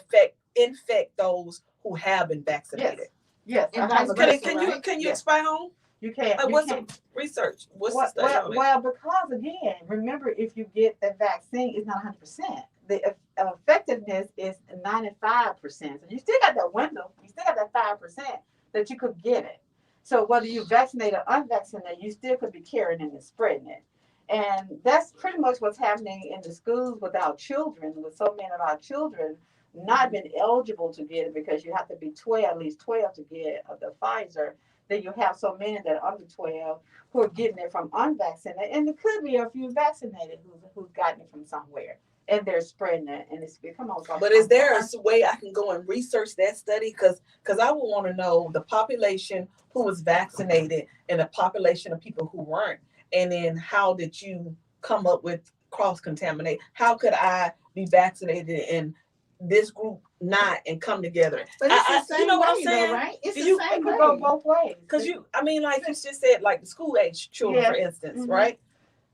infect those who have been vaccinated? Yes. Can you expound? You can. Like, what's the research? What's the study on it? Well, because again, remember, if you get the vaccine, it's not 100%. The effectiveness is 95%. So you still got that window. You still got that 5% that you could get it. So whether you vaccinate or unvaccinated, you still could be carrying it and spreading it. And that's pretty much what's happening in the schools with our children, with so many of our children not being eligible to get it because you have to be 12, at least 12 to get the Pfizer. Then you have so many that are under 12 who are getting it from unvaccinated. And there could be a few vaccinated who've gotten it from somewhere. And they're spreading it, and it's become almost. But is there a way I can go and research that study? Because I would want to know the population who was vaccinated and the population of people who weren't, and then how did you come up with cross-contaminate? How could I be vaccinated and this group not and come together? But it's the same you know way, what I'm saying? though, right? It's the same It way. could go both ways. Because like you just said, like the school age children, for instance, Mm-hmm. right?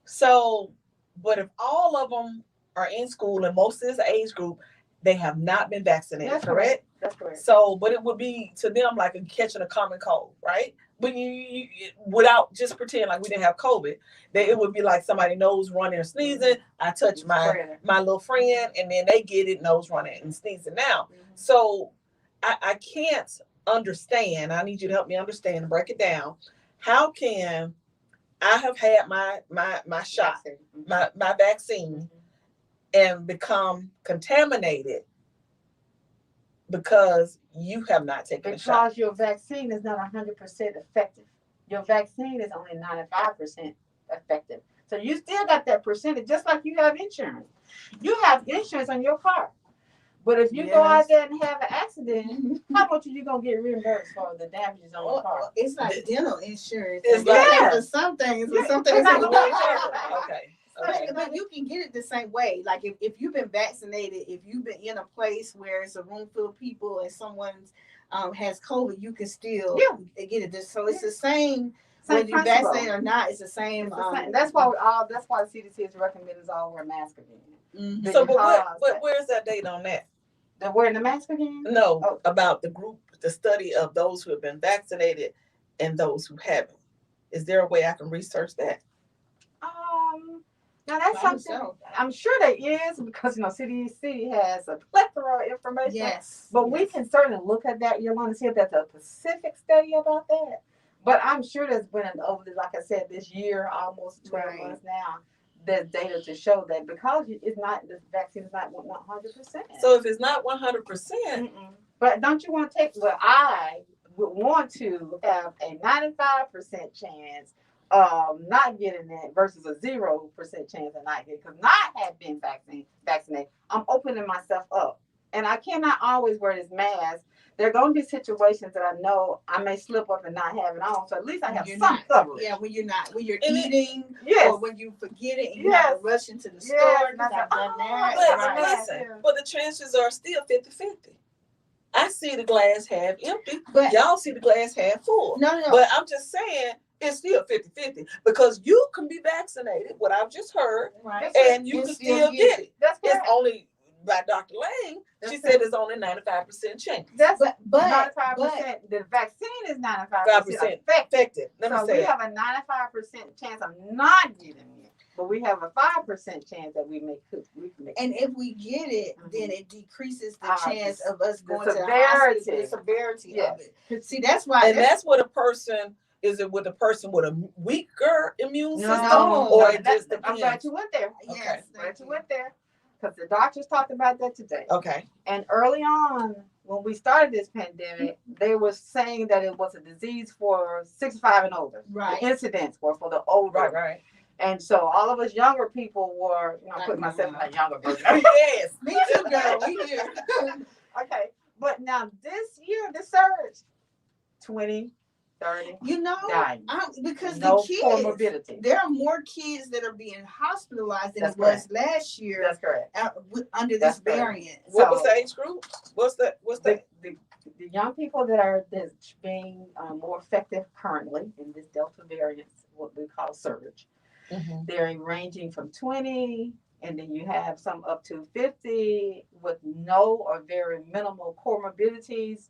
So, but if all of them are in school and most of this age group, they have not been vaccinated, That's correct? That's correct. So, but it would be to them like catching a common cold, right? When you without just pretend like we didn't have COVID, that it would be like somebody nose running or sneezing. I touch my little friend, and then they get it, nose running and sneezing. Now, Mm-hmm. so I can't understand. I need you to help me understand and break it down. How can I have had my shot, my vaccine, and become contaminated because you have not taken a shot? Because your vaccine is not 100% effective. Your vaccine is only 95% effective. So you still got that percentage, just like you have insurance. You have insurance on your car. But if you go out there and have an accident, how much are you going to get reimbursed for the damages on your car? It's like dental insurance. It's like for some things, but some things But you can get it the same way. Like if you've been vaccinated, if you've been in a place where it's a room full of people and someone has COVID, you can still get it. So it's the same whether you're vaccinated or not. It's the same. That's why the CDC is recommending us all wear masks again. Mm-hmm. So, but where's that date on that? They're wearing the mask again? No, about the group, the study of those who have been vaccinated and those who haven't. Is there a way I can research that? Now that's something I'm sure there is because CDC has a plethora of information. Yes. But we can certainly look at that. You'll want to see if there's a specific study about that. But I'm sure there's been over, like I said, this year, almost 12 months now. There's data to show that because it's not, the vaccine is not 100%. So if it's not 100%, but don't you want to take? Well, I would want to have a 95% chance of not getting it versus a 0% chance of not getting it. Because not have been vaccinated, I'm opening myself up, and I cannot always wear this mask. There are going to be situations that I know I may slip up and not have it on, so at least I have some coverage. Yeah, when you're And eating, Yes. or when you forget it and you have to rush into the store. Yes, I've done that. But Right. listen, but the chances are still 50-50. I see the glass half empty. But Y'all see the glass half full. no. But I'm just saying it's still 50-50 because you can be vaccinated, what I've just heard, Right. and you can still get it. That's It's correct. only by Dr. Lane. She said it's only 95% chance. That's but 95%. The vaccine is 95% Effective. Let me So say we it. have a 95% chance of not getting it, but we have a 5% chance that we can make and if we get it, Mhm. then it decreases the Ah, chance of us the going to the severity. hospital. The severity Yeah. of it. See, that's why. And that's what a person is. It with a person with a weaker immune system, No. or it just I'm depends. glad you went there. Yes, Okay. Glad you went there, because the doctors talked about that today. Okay. And early on, when we started this pandemic, they were saying that it was a disease for 65 and older. Right. The incidents were for the older. Right. And so all of us younger people were, you know, putting myself in a younger version. Yes. Me too, girl. We here. Okay. But now this year, the surge, 20, 30, You know, dying. because No the kids, comorbidity. there are more kids that are being hospitalized than That's it was last year That's correct. Under That's this correct. variant. What was the age group? What's that? The young people that's being more effective currently in this Delta variant, what we call surge, they're ranging from 20, and then you have some up to 50 with no or very minimal comorbidities,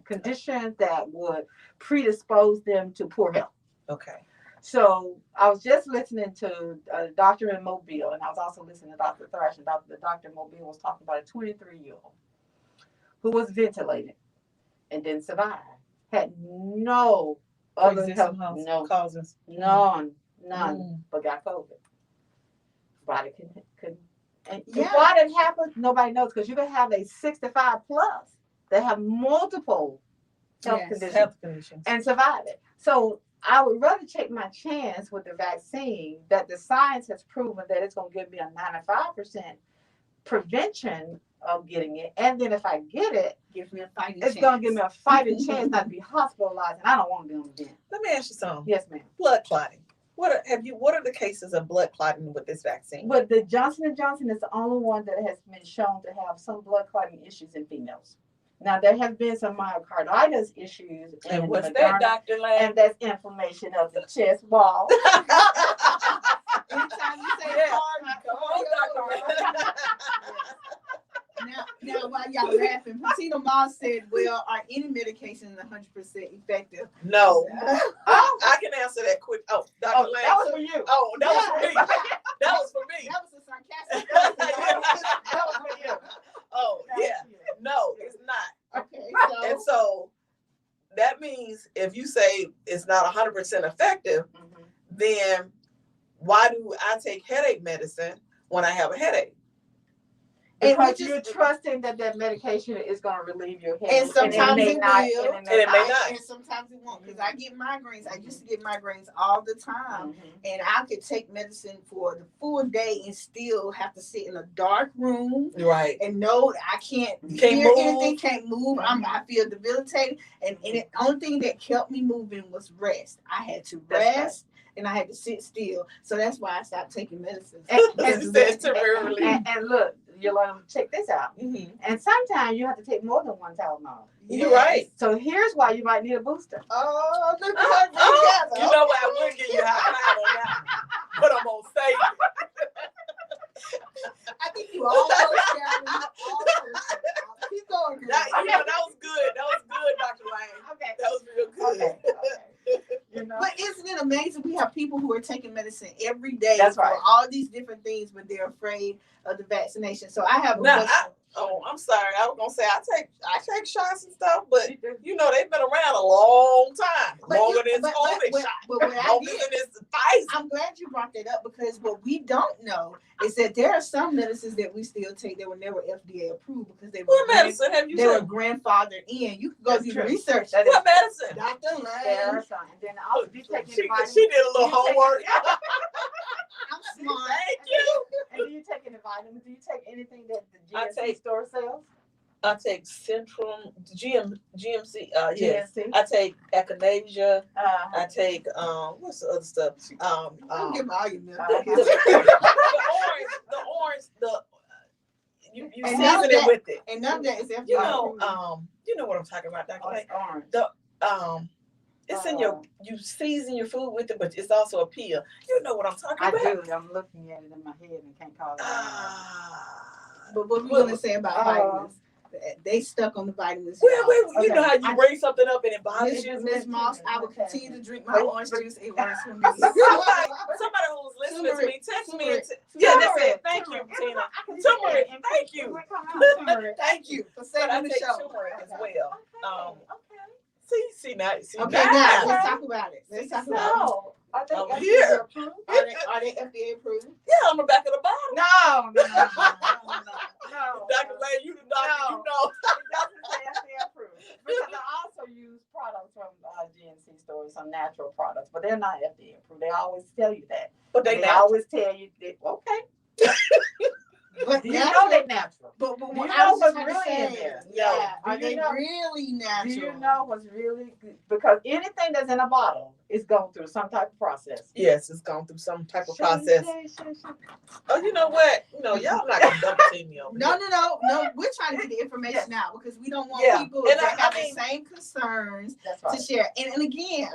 conditions that would predispose them to poor health. Okay. So I was just listening to a doctor in Mobile, and I was also listening to Dr. Thrash, and the doctor in Mobile was talking about a 23-year-old who was ventilated and didn't survive, had no other health, causes, none, but got COVID. Body could, and why that happened, nobody knows, because you can have a 65 plus that have multiple health conditions and survive it. So I would rather take my chance with the vaccine that the science has proven that it's going to give me a 95% prevention of getting it, and then if I get it, gives me a fighting it's going to give me a fighting chance not to be hospitalized, and I don't want to be on the vent. Let me ask you something. Yes, ma'am. Blood clotting. What are the cases of blood clotting with this vaccine? But the Johnson & Johnson is the only one that has been shown to have some blood clotting issues in females. Now, there have been some myocarditis issues. And what's that, Dr. Lane? And that's inflammation of the chest wall. Anytime you say Now, while y'all laughing, Patina Moss said, well, are any medications 100% effective? No. I can answer that quick. Oh, Dr. Lane. That was for you. Oh, that was for me. That was for me. That was a sarcastic. That was for you. Oh, yeah. No, it's not. Okay, And so that means if you say it's not 100% effective, then why do I take headache medicine when I have a headache? Because you're trusting that medication is going to relieve your headache. And sometimes it will. And it may not. And sometimes it won't. Because I get migraines. I used to get migraines all the time. And I could take medicine for the full day and still have to sit in a dark room. Right. And know I can't hear anything, can't move. I feel debilitated. And the only thing that kept me moving was rest. I had to rest. And I had to sit still. So that's why I stopped taking medicine. And look, Yolanda, check this out. And sometimes you have to take more than one Tylenol. You're right. So here's why you might need a booster. Oh, look at her. You know what? I will give you a high five on that. But I'm going to say I think you almost got it. Keep going, girl. that was good. That was good, Dr. Lane. Okay. That was real good. Okay. But isn't it amazing? We have people who are taking medicine every day for all these different things, but they're afraid of the vaccination. So I have a question. I'm sorry. I was gonna say I take shots and stuff, but they've been around a long time, longer than COVID shots. But what I did, I'm glad you brought that up, because what we don't know is that there are some medicines that we still take that were never FDA approved because they were medicine have you they were grandfathered in. You can go do the research. What medicine? Dr. Lane. And then I'll be taking she did a little homework. I'm smart. Thank you. And do you take any vitamins? Do you take anything that the I GNC take- store sells? I take Centrum, GMC. Yes. GNC. I take Echinacea. I Uh, take what's the other stuff? Don't give all your milk. Uh-huh. The orange. You And season none of it that- with it. And none of that is FDA. You know what I'm talking about, Dr. oh, Lake. it's orange. It's in your, you season your food with it, but it's also a peel. You know what I'm talking I about. do. I'm looking at it in my head and can't call it. But what we gonna say about vitamins? They stuck on the vitamins. Well, y'all. you know how you bring something up and it bothers you. Miss Moss, I will continue to drink my But- orange juice. It works for me. Somebody who's listening to me, text me. Yeah, that's it. Thank you, Tina. Turmeric. Thank you. Thank you for But saving I the take show. turmeric as well. Okay. See now. Okay, now let's talk about it. Let's talk about it. So, are they Over FDA here. approved? Are they FDA approved? Yeah, on the back of the bottle. No. Dr. Lane, you the doctor, No. you know. It doesn't say FDA approved. Because I also use products from GNC stores, some natural products, but they're not FDA approved. They always tell you that. But They they now. always tell you, that, okay. But Do you know they're natural? But Do what you I know was just what's gonna really in say, there? yeah, Do are you they know- really natural? Do you know what's really good? Because anything that's in a bottle is going through some type of process. Yes, it's gone through some type of Shay, process. Shay. Oh, you know what? Y'all not gonna double team me over No, here. no. We're trying to get the information out because we don't want Yeah. people And that I have mean- the same concerns That's to right. share. And again,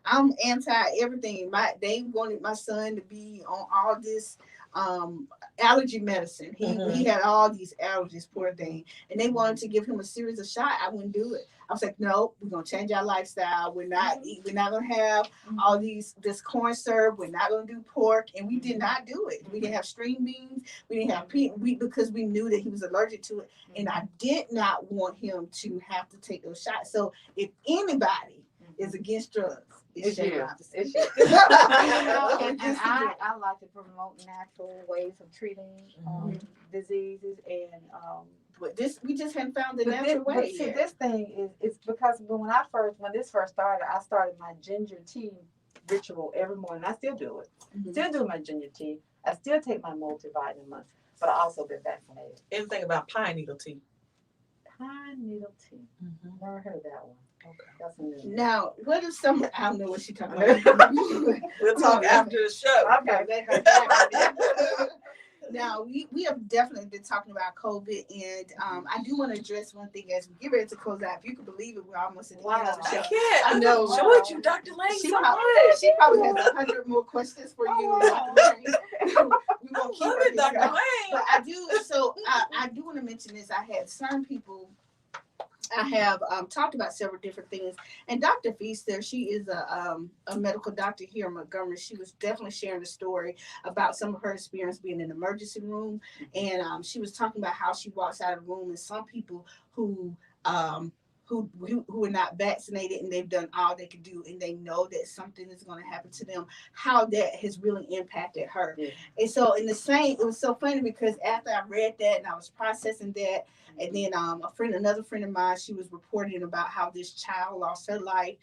I'm anti everything. They wanted my son to be on all this allergy medicine. He had all these allergies, poor thing. And they wanted to give him a series of shots. I wouldn't do it. I was like, no, we're gonna change our lifestyle. We're not gonna have all this corn syrup. We're not gonna do pork. And we did not do it. We didn't have string beans. We didn't have because we knew that he was allergic to it. And I did not want him to have to take those shots. So if anybody is against drugs, It's Shay you. Robinson. It's you. You know, and Just I like to promote natural ways of treating diseases and But we just hadn't found the but natural way see, yet. this thing is because when this first started, I started my ginger tea ritual every morning. I still do it. Still do my ginger tea. I still take my multivitamins, but I also been vaccinated. Anything about pine needle tea? Pine needle tea. Never heard that one. Okay, that's a new one. Now, what if someone, I don't know what she's talking about. We'll talk after the show. Okay. Now, we have definitely been talking about COVID, and I do want to address one thing as we get ready to close out. If you can believe it, we're almost at the end of the I show. can't. I know. Enjoyed you, Dr. Lane, She so probably, much. she probably has 100 more questions for you. Oh, Dr. Lane. We I won't keep love her it, Dr. here. Lane. But I do. So I do want to mention this. I had some people. I have talked about several different things, and Dr. Feaster, she is a medical doctor here in Montgomery. She was definitely sharing a story about some of her experience being in the emergency room, and she was talking about how she walks out of the room, and some people who are not vaccinated and they've done all they could do and they know that something is going to happen to them, how that has really impacted her. Yeah. And so it was so funny because after I read that and I was processing that, and then another friend of mine, she was reporting about how this child lost her life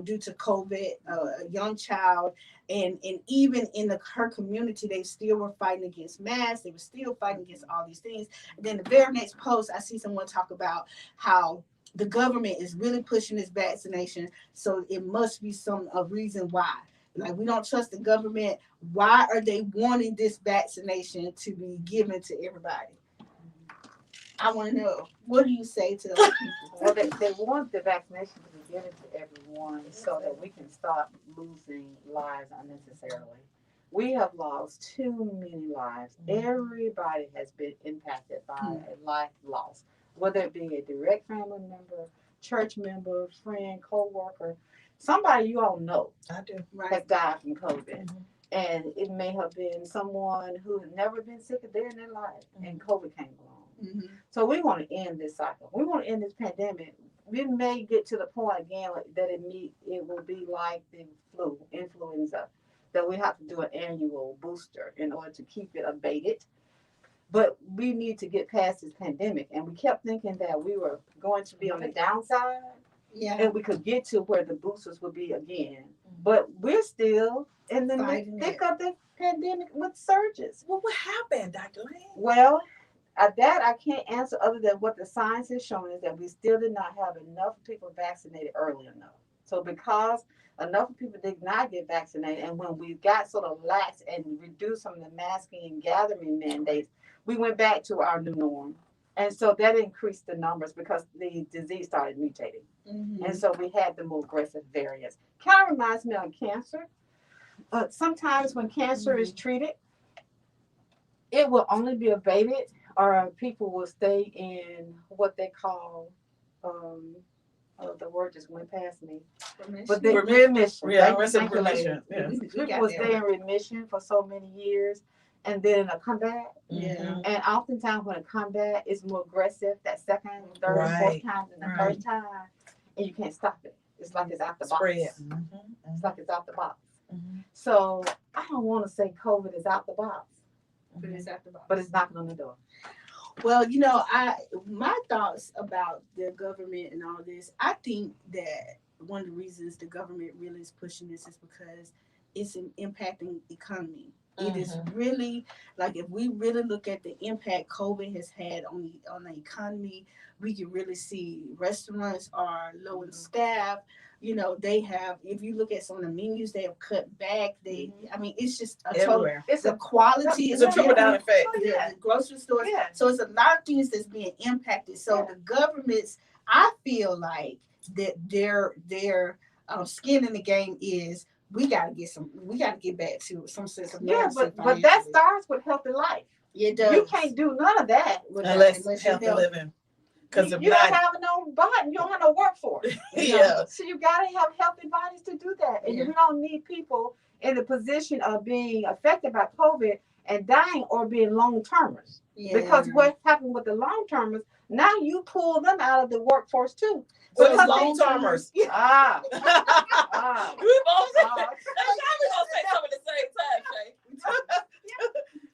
due to COVID, a young child, and even in her community, they still were fighting against masks. They were still fighting against all these things. And then the very next post, I see someone talk about how the government is really pushing this vaccination, so it must be a reason why. Like, we don't trust the government. Why are they wanting this vaccination to be given to everybody? I want to know, what do you say to those people? Well, they want the vaccination to be given to everyone so that we can stop losing lives unnecessarily. We have lost too many lives. Everybody has been impacted by a life loss, whether it be a direct family member, church member, friend, co-worker, somebody you all know I do. has died from COVID. And it may have been someone who had never been sick a day in their life, and COVID came along. So we want to end this cycle. We want to end this pandemic. We may get to the point again that it will be like the influenza, that we have to do an annual booster in order to keep it abated. But we need to get past this pandemic, and we kept thinking that we were going to be on the downside, Yeah. and we could get to where the boosters would be again. but we're still in the Fighting thick it. of the pandemic with surges. Well, what happened, Dr. Lane? Well, that I can't answer other than what the science is showing is that we still did not have enough people vaccinated early enough. So because enough people did not get vaccinated, and when we got sort of lax and reduced some of the masking and gathering mandates, we went back to our new norm. And so that increased the numbers because the disease started mutating. Mm-hmm. And so we had the more aggressive variants. Kind of reminds me of cancer. Sometimes when cancer is treated, it will only be abated or people will stay in what they call, the word just went past me, but they remission. Yeah, Thank you, lady. remission. Yeah. People will stay in remission for so many years and then it'll come back. Yeah. And oftentimes when it come back, it's more aggressive that second, third, Right. fourth time than the Right. first time. And you can't stop it. It's like it's out the box. Spread. It's like it's out the box. Mhm. So I don't want to say COVID is out the box, But it's at the bottom. but it's knocking on the door. Well, my thoughts about the government and all this, I think that one of the reasons the government really is pushing this is because it's impacting economy. It is really like if we really look at the impact COVID has had on the economy, we can really see restaurants are low in staff. They have. If you look at some of the menus, they have cut back. I mean, it's just a total. Everywhere. It's The a quality It's is a trickle down effect. the grocery stores. Yeah. So it's a lot of things that's being impacted. So Yeah. the government's, I feel like that their skin in the game is we got to get back to some sense of Yeah, normalcy but that financially. starts with healthy life. It does. You can't do none of that without Unless you're healthy healthy. living. Because if you don't not, have no body, you don't have no workforce. yeah. So you gotta have healthy bodies to do that. And Yeah. we don't need people in the position of being affected by COVID and dying or being long termers. Yeah. Because what happened with the long termers, now you pull them out of the workforce too. But Because it's long termers. Ah, We ah, both say, ah. we gonna say something at the same time, Shay.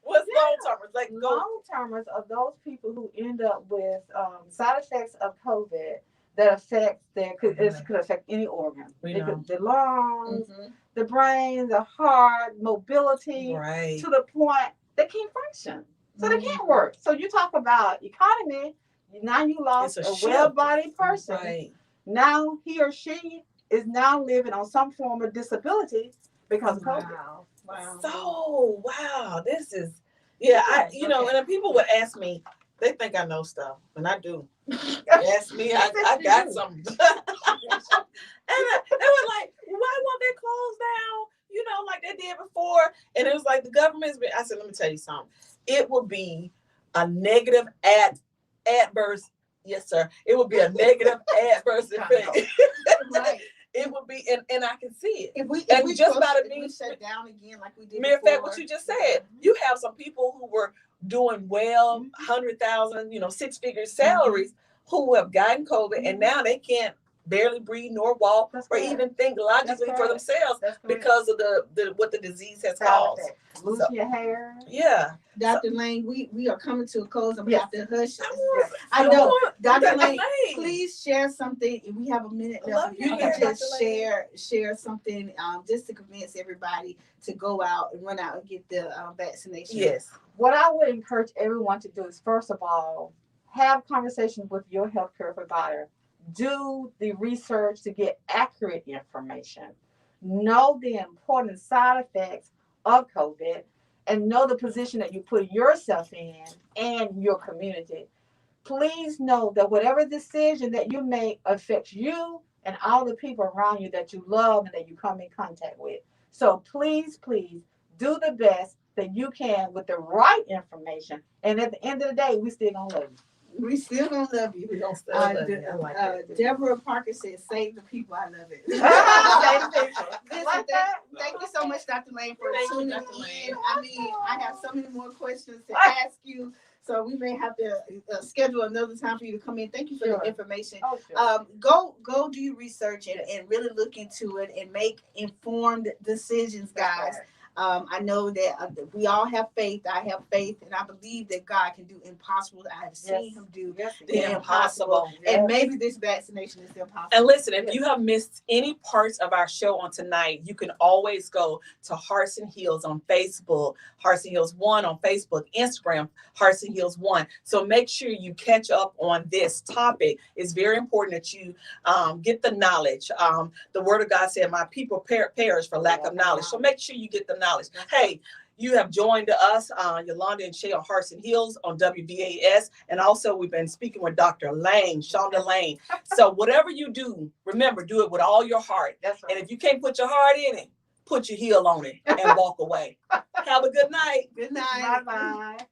What's long termers? Like go. Long termers are those people who end up with side effects of COVID that affect it could affect any organ. We It know. could, the lungs, Mhm. the brain, the heart, mobility, Right. to the point they can't function. So they can't work. So you talk about economy, now you lost It's a a shift. well-bodied person. Right. Now he or she is now living on some form of disability because of COVID. Wow. So wow, this is and then people would ask me, they think I know stuff, and I do. Ask me, I got something. And they were like, why won't they close down? Like they did before. And it was like the government's been. I said, let me tell you something. It would be a negative adverse. Yes, sir. It would be a negative adverse effect. Right. It would be, and I can see it. If we just about if to be we shut down again like we did Matter of before, fact, what you just said, you have some people who were doing well, 100,000, 6-figure salaries, who have gotten COVID, and now they can't barely breathe nor walk That's or correct. even think logically for correct. themselves That's correct. because of the what the disease has Side caused. effects. Losing your hair. Yeah. Dr. Lane, we are coming to a close. I'm Yes. have to hush. Yes. I know, Dr. Dr. Lane, Lane. please share something. If we have a minute I love left, your you hair, can just Dr. Lane. share something just to convince everybody to go out and run out and get the vaccination. Yes. What I would encourage everyone to do is, first of all, have conversations with your healthcare provider. Do the research to get accurate information. Know the important side effects of COVID and know the position that you put yourself in and your community. Please know that whatever decision that you make affects you and all the people around you that you love and that you come in contact with. So please, please do the best that you can with the right information. And at the end of the day, we still gonna love you. We still gonna love you. We don't still love you. I like that. Deborah Parker said, "Save the people." I love it. Listen, Like that? thank you so much, Dr. Lane, for Thank you, tuning Dr. in. Lane. I mean, I have so many more questions to ask you, so we may have to schedule another time for you to come in. Thank you for Sure. the information. Oh, sure. Go do your research and really look into it and make informed decisions, guys. I know that we all have faith. I have faith, and I believe that God can do impossible. I have seen Him do the impossible. and maybe this vaccination is impossible. And listen, if you have missed any parts of our show on tonight, you can always go to Hearts and Heals on Facebook, Hearts and Heals 1 on Facebook, Instagram, Hearts and Heals 1. So make sure you catch up on this topic. It's very important that you get the knowledge. The Word of God said, my people perish for lack of knowledge. So make sure you get the knowledge. Hey, you have joined us, Yolanda and Shay on Hearts and Heals on WVAS. And also we've been speaking with Dr. Lane, Shonda Lane. So whatever you do, remember, do it with all your heart. That's right. And if you can't put your heart in it, put your heel on it and walk away. Have a good night. Good night. Bye-bye.